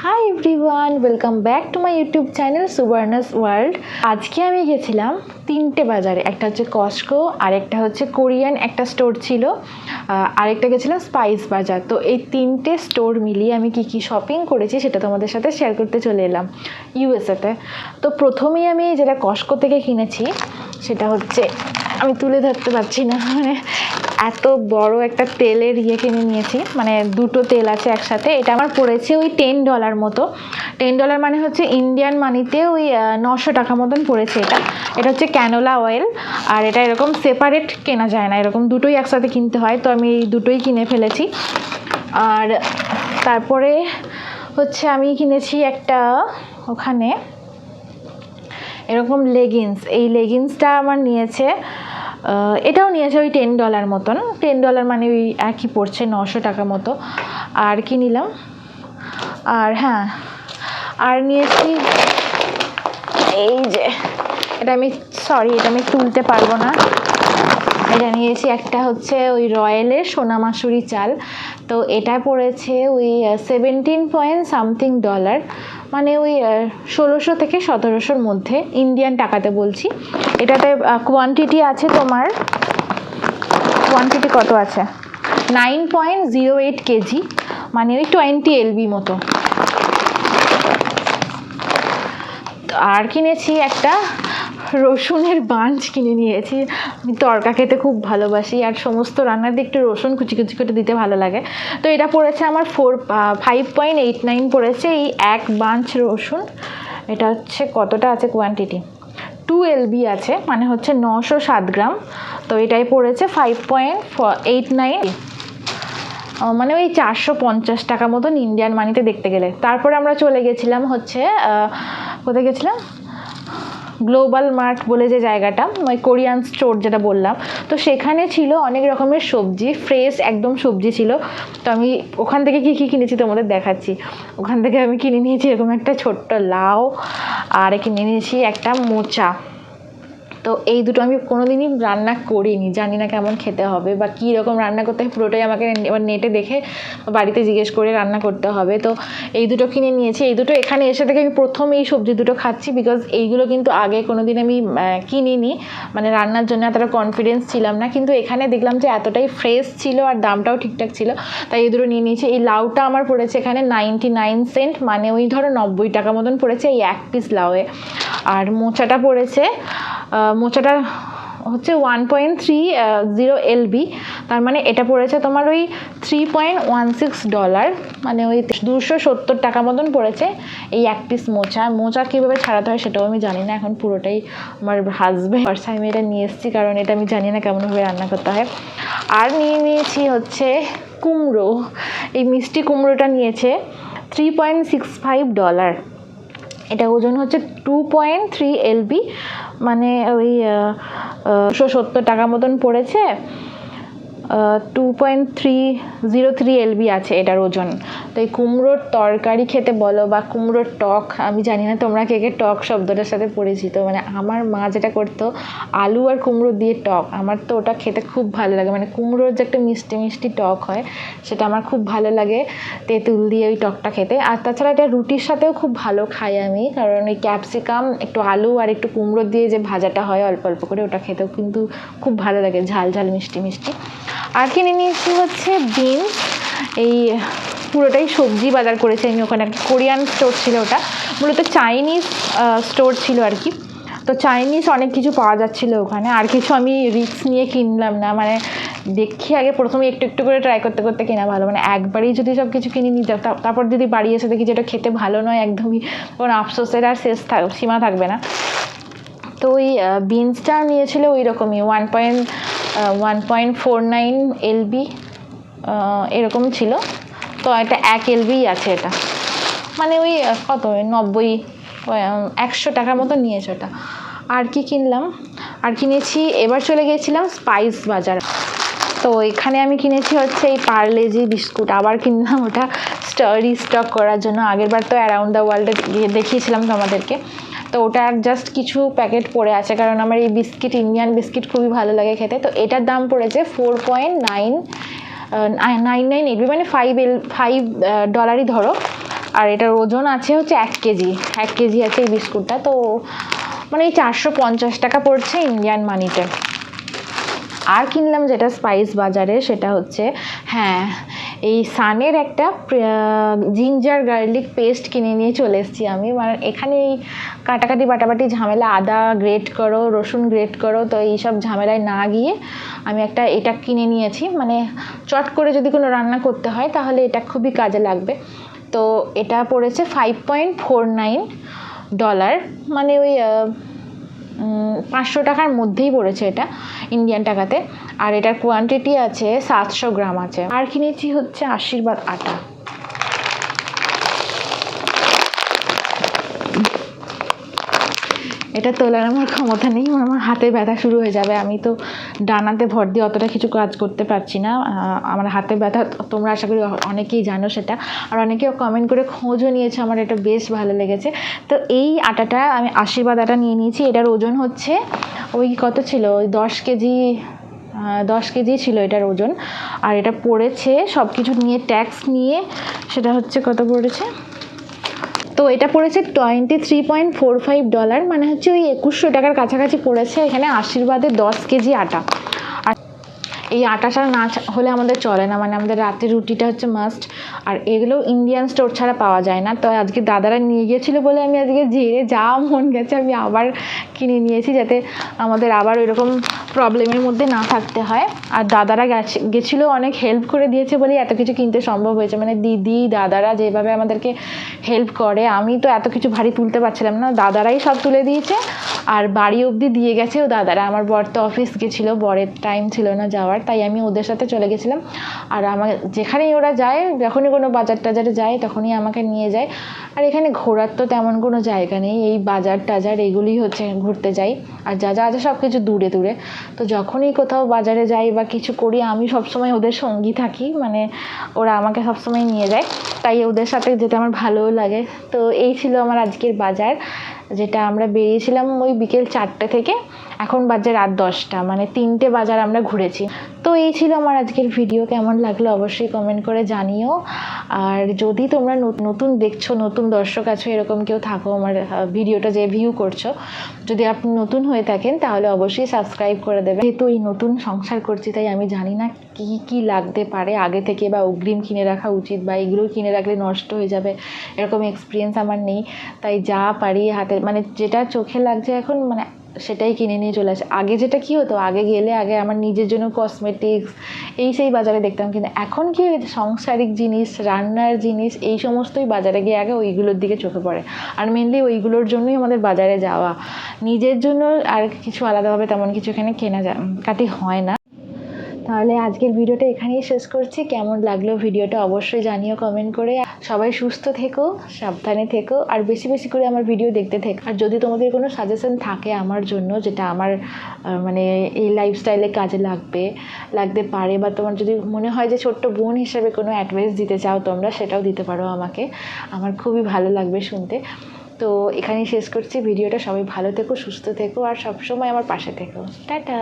Hi everyone, welcome back to my YouTube channel Subarna's world. আজকে আমি গেছিলাম তিনটে বাজারে। একটা হচ্ছে কস্টকো, আরেকটা হচ্ছে কোরিয়ান একটা স্টোর ছিল, আরেকটা গেছিলাম স্পাইস বাজার। তো এই তিনটে স্টোর মিলিয়ে আমি কি শপিং করেছি সেটা তোমাদের সাথে শেয়ার করতে চলে এলাম ইউএসএতে। তো প্রথমেই আমি যেটা কস্টকো থেকে কিনেছি সেটা হচ্ছে, আমি তুলে ধরতে পারছি না, মানে এত বড় একটা তেলের কিনে নিয়েছি, মানে দুটো তেল আছে একসাথে। এটা আমার পড়েছে ওই $10 মতো। $10 মানে হচ্ছে ইন্ডিয়ান মানিতে ওই 900 টাকা মতন পড়েছে। এটা হচ্ছে ক্যানোলা অয়েল, আর এটা এরকম সেপারেট কেনা যায় না, এরকম দুটোই একসাথে কিনতে হয়। তো আমি এই দুটোই কিনে ফেলেছি। আর তারপরে হচ্ছে আমি কিনেছি একটা ওখানে এরকম লেগিংস। এই লেগিংসটা আমার নিয়েছে, এটাও নিয়েছে ওই $10 মতন। $10 মানে ওই একই পড়ছে, 900 টাকা মতো। আর কি নিলাম, আর হ্যাঁ, আর নিয়েছি এই যে, এটা আমি তুলতে পারবো না। এটা নিয়েছি একটা হচ্ছে ওই রয়্যালের সোনা মাসুরি চাল। তো এটা পড়েছে ওই 17 পয়েন্ট সামথিং ডলার, মানে ওই 1600 থেকে 1700-র মধ্যে, ইন্ডিয়ান টাকাতে বলছি। এটাতে কোয়ান্টিটি আছে, তোমার কোয়ান্টিটি কত আছে, 9.08 কেজি, মানে ওই 20 LB মতো। আর কিনেছি একটা রসুনের বাঞ্চ কিনে নিয়েছি। আমি তরকা খেতে খুব ভালোবাসি, আর সমস্ত রান্নাতে একটু রসুন কুচি কুচি করে দিতে ভালো লাগে। তো এটা পড়েছে আমার 5.89 পড়েছে এই এক বাঞ্চ রসুন। এটা হচ্ছে কতটা আছে কোয়ান্টিটি, 2 LB আছে, মানে হচ্ছে 907 গ্রাম। তো এটাই পড়েছে 5.89, মানে ওই 450 টাকা মতন ইন্ডিয়ান মানিতে দেখতে গেলে। তারপরে আমরা চলে গেছিলাম হচ্ছে কোথায় গেছিলাম, গ্লোবাল মার্ট বলে যে জায়গাটা, ওই কোরিয়ান স্টোর যেটা বললাম। তো সেখানে ছিল অনেক রকমের সবজি, ফ্রেশ একদম সবজি ছিল। তো আমি ওখান থেকে কী কিনেছি তোমাদের দেখাচ্ছি। ওখান থেকে আমি কিনে নিয়েছি এরকম একটা ছোট্ট লাউ, আর কিনে নিয়েছি একটা মোচা। তো এই দুটো আমি কোনোদিনই রান্না করিনি, জানি না কেমন খেতে হবে বা কী রকম রান্না করতে হয়, পুরোটাই আমাকে এবার নেটে দেখে বাড়িতে জিজ্ঞেস করে রান্না করতে হবে। তো এই দুটো কিনে নিয়েছি। এই দুটো এখানে এসে থেকে আমি প্রথম এই সবজি দুটো খাচ্ছি, বিকজ এইগুলো কিন্তু আগে কোনোদিন আমি কিনিনি, মানে রান্নার জন্য এতটা কনফিডেন্স ছিলাম না। কিন্তু এখানে দেখলাম যে এতটাই ফ্রেশ ছিল আর দামটাও ঠিকঠাক ছিল, তাই এই দুটো নিয়ে নিয়েছি। এই লাউটা আমার পড়েছে এখানে 99 সেন্ট, মানে ওই ধরো 90 টাকা মতন পড়েছে এই এক পিস লাউয়ে। আর মোচাটা পড়েছে, মোচাটা হচ্ছে 1.30 LB, তার মানে এটা পড়েছে তোমার ওই $3.16, মানে ওই 270 টাকা মতন পড়েছে এই এক পিস মোচা কীভাবে ছাড়াতে হয় সেটাও আমি জানি না, এখন পুরোটাই আমার হাজব্যান্ড। ফার্স্ট টাইম এটা নিয়ে এসেছি, কারণ এটা আমি জানি না কেমনভাবে রান্না করতে হয়। আর নিয়ে নিয়েছি হচ্ছে কুমড়ো, এই মিষ্টি কুমড়োটা নিয়েছে $3.65। এটা ওজন হচ্ছে 2.3 LB, মানে ওই 270 টাকা মতন পড়েছে। 2.303 LB আছে এটার ওজন। তো এই কুমড়োর তরকারি খেতে বলো বা কুমড়োর টক, আমি জানি না তোমরা কে টক শব্দটার সাথে পরিচিত, মানে আমার মা যেটা করতো আলু আর কুমড়ো দিয়ে টক, আমার তো ওটা খেতে খুব ভালো লাগে। মানে কুমড়োর যে একটা মিষ্টি মিষ্টি টক হয় সেটা আমার খুব ভালো লাগে, তেঁতুল দিয়ে ওই টকটা খেতে। আর তাছাড়া এটা রুটির সাথেও খুব ভালো খাই আমি, কারণ ওই ক্যাপসিকাম, একটু আলু আর একটু কুমড়ো দিয়ে যে ভাজাটা হয় অল্প অল্প করে, ওটা খেতেও কিন্তু খুব ভালো লাগে, ঝাল ঝাল মিষ্টি মিষ্টি। আর কিনে নিয়েছি হচ্ছে বিনস। এই পুরোটাই সবজি বাজার করেছি আমি ওখানে, আর কি কোরিয়ান স্টোর ছিল ওটা, মূলত চাইনিজ স্টোর ছিল আর কি। তো চাইনিজ অনেক কিছু পাওয়া যাচ্ছিলো ওখানে, আর কিছু আমি রিস্ক নিয়ে কিনলাম না, মানে দেখি আগে প্রথমে একটু একটু করে ট্রাই করতে করতে কেনা ভালো। মানে একবারেই যদি সব কিছু কিনে নিতে, তারপর যদি বাড়ি এসে দেখি যেটা খেতে ভালো নয় একদমই, কোনো আফসোসের আর সীমা থাকবে না। তো ওই বিনসটা নিয়েছিল ওই রকমই 1.49 LB এরকম ছিল। তো এটা 1 LB আছে এটা, মানে ওই কত 100 টাকার মতো নিয়েছে ওটা। আর কি কিনলাম, আর কিনেছি, এবার চলে গিয়েছিলাম স্পাইস বাজার। তো এখানে আমি কিনেছি হচ্ছে এই পার্লেজি বিস্কুট, আবার কিনলাম ওটা রিস্টক করার জন্য। আগেরবার তো অ্যারাউন্ড দ্য ওয়ার্ল্ডে দেখিয়েছিলাম তোমাদেরকে, তো ওটার জাস্ট কিছু প্যাকেট পড়ে আছে, কারণ আমার এই বিস্কিট, ইন্ডিয়ান বিস্কিট খুবই ভালো লাগে খেতে। তো এটার দাম পড়েছে 4.998, মানে $5 ধরো। আর এটার ওজন আছে হচ্ছে 1 কেজি। 1 কেজি আছে এই বিস্কুটটা। তো মানে এই 450 টাকা পড়ছে ইন্ডিয়ান মানিতে। আর কিনলাম যেটা স্পাইস বাজারে, সেটা হচ্ছে হ্যাঁ এই সানের একটা জিঞ্জার গার্লিক পেস্ট কিনে নিয়ে চলে এসেছি আমি। মানে এখানে এই কাটাকাটি বাটাবাটি ঝামেলা, আদা গ্রেট করো, রসুন গ্রেট করো, তো এইসব ঝামেলায় না গিয়ে আমি এটা কিনে নিয়েছি। মানে চট করে যদি কোনো রান্না করতে হয় তাহলে এটা খুবই কাজে লাগবে। তো এটা পড়েছে $5.49, মানে ওই 500 টাকার মধ্যেই পড়েছে এটা ইন্ডিয়ান টাকাতে। আর এটার কোয়ান্টিটি আছে 700 গ্রাম আছে। আর কিনেছি হচ্ছে আশীর্বাদ আটা। এটা তোলার আমার ক্ষমতা নেই, আমার হাতে ব্যথা শুরু হয়ে যাবে। আমি তো ডানাতে ভর দিয়ে অতটা কিছু কাজ করতে পারছি না, আমার হাতে ব্যথা তোমরা আশা করি অনেকেই জানো সেটা। আর অনেকেও কমেন্ট করে খোঁজও নিয়েছে, আমার এটা বেশ ভালো লেগেছে। তো এই আটাটা আমি আশীর্বাদ আটা নিয়ে নিয়েছি। এটার ওজন হচ্ছে ওই কত ছিল, ওই 10 কেজি ছিল এটার ওজন। আর এটা পড়েছে সব কিছু নিয়ে, ট্যাক্স নিয়ে, সেটা হচ্ছে কত পড়েছে, তো এটা পড়েছে $23.45, মানে হচ্ছে ওই 2100 টাকার কাছাকাছি পড়েছে এখানে আশীর্বাদের 10 কেজি আটা। আর এই আটাটা না হলে আমাদের চলে না, মানে আমাদের রাতের রুটিটা হচ্ছে মাস্ট। আর এগুলো ইন্ডিয়ান স্টোর ছাড়া পাওয়া যায় না। তো আজকে দাদারা নিয়ে গিয়েছিলো বলে আমি আজকে যেয়ে যা মন গেছে আমি আবার কিনে নিয়েছি, যাতে আমাদের আবার ওইরকম প্রবলেমের মধ্যে না থাকতে হয়। আর দাদারা গেছিলো, অনেক হেল্প করে দিয়েছে বলেই এত কিছু কিনতে সম্ভব হয়েছে। মানে দিদি দাদারা যেভাবে আমাদেরকে হেল্প করে, আমি তো এত কিছু ভারী তুলতে পারছিলাম না, দাদারাই সব তুলে দিয়েছে। আর বাড়ি অবধি দিয়ে গেছেও দাদারা। আমার বর তো অফিস গেছিলো, বরের টাইম ছিল না যাওয়ার, তাই আমি ওদের সাথে চলে গেছিলাম। আর আমার যেখানেই ওরা যায়, যখনই কোনো বাজার টাজারে যায় তখনই আমাকে নিয়ে যায়। আর এখানে ঘোরার তো তেমন কোনো জায়গা নেই, এই বাজার টাজার এগুলি হচ্ছে ঘুরতে যাই। আর যা যা আছে সব কিছু দূরে দূরে। তো যখনই কোথাও বাজারে যাই বা কিছু করি, আমি সবসময় ওদের সঙ্গী থাকি, মানে ওরা আমাকে সবসময় নিয়ে যায়, তাই ওদের সাথে যেতে আমার ভালোও লাগে। তো এই ছিল আমার আজকের বাজার, যেটা আমরা বেরিয়েছিলাম ওই বিকেল 4টে থেকে, এখন বাজে রাত 10টা, মানে 3টে বাজার আমরা ঘুরেছি। তো এই ছিল আমার আজকের ভিডিও। কেমন লাগলো অবশ্যই কমেন্ট করে জানিও। আর যদি তোমরা নতুন দেখছো, নতুন দর্শক আছো, এরকম কেউ থাকো আমার ভিডিওটা যে ভিউ করছো, যদি আপনি নতুন হয়ে থাকেন তাহলে অবশ্যই সাবস্ক্রাইব করে দেবে। যেহেতু এই নতুন সংসার করছি, তাই আমি জানি না কি কি লাগতে পারে আগে থেকে, বা অগ্রিম কিনে রাখা উচিত, বা এগুলো কিনে রাখলে নষ্ট হয়ে যাবে, এরকম এক্সপিরিয়েন্স আমার নেই। তাই যা পারি হাতে, মানে যেটা চোখে লাগছে এখন, মানে সেটাই কিনে নিয়ে চলে আসে। আগে যেটা কী হতো, আগে গেলে আগে আমার নিজের জন্য কসমেটিক্স সেই বাজারে দেখতাম, কিন্তু এখন কি সাংসারিক জিনিস, রান্নার জিনিস, এই সমস্তই বাজারে গিয়ে আগে ওইগুলোর দিকে চোখে পড়ে। আর মেনলি ওইগুলোর জন্যই আমাদের বাজারে যাওয়া, নিজের জন্য আর কিছু আলাদাভাবে তেমন কিছু এখানে কাটি হয় না। তাহলে আজকের ভিডিওটা এখানেই শেষ করছি। কেমন লাগলো ভিডিওটা অবশ্যই জানিও কমেন্ট করে। সবাই সুস্থ থেকো, সাবধানে থেকো, আর বেশি বেশি করে আমার ভিডিও দেখতে থেকো। আর যদি তোমাদের কোনো সাজেশন থাকে আমার জন্য, যেটা আমার মানে এই লাইফস্টাইলে কাজে লাগতে পারে, বা তোমার যদি মনে হয় যে ছোট্ট বোন হিসেবে কোনো অ্যাডভাইস দিতে চাও তোমরা, সেটাও দিতে পারো আমাকে, আমার খুবই ভালো লাগবে শুনতে। তো এখানেই শেষ করছি ভিডিওটা। সবাই ভালো থেকো, সুস্থ থেকো, আর সবসময় আমার পাশে থেকো। টাটা।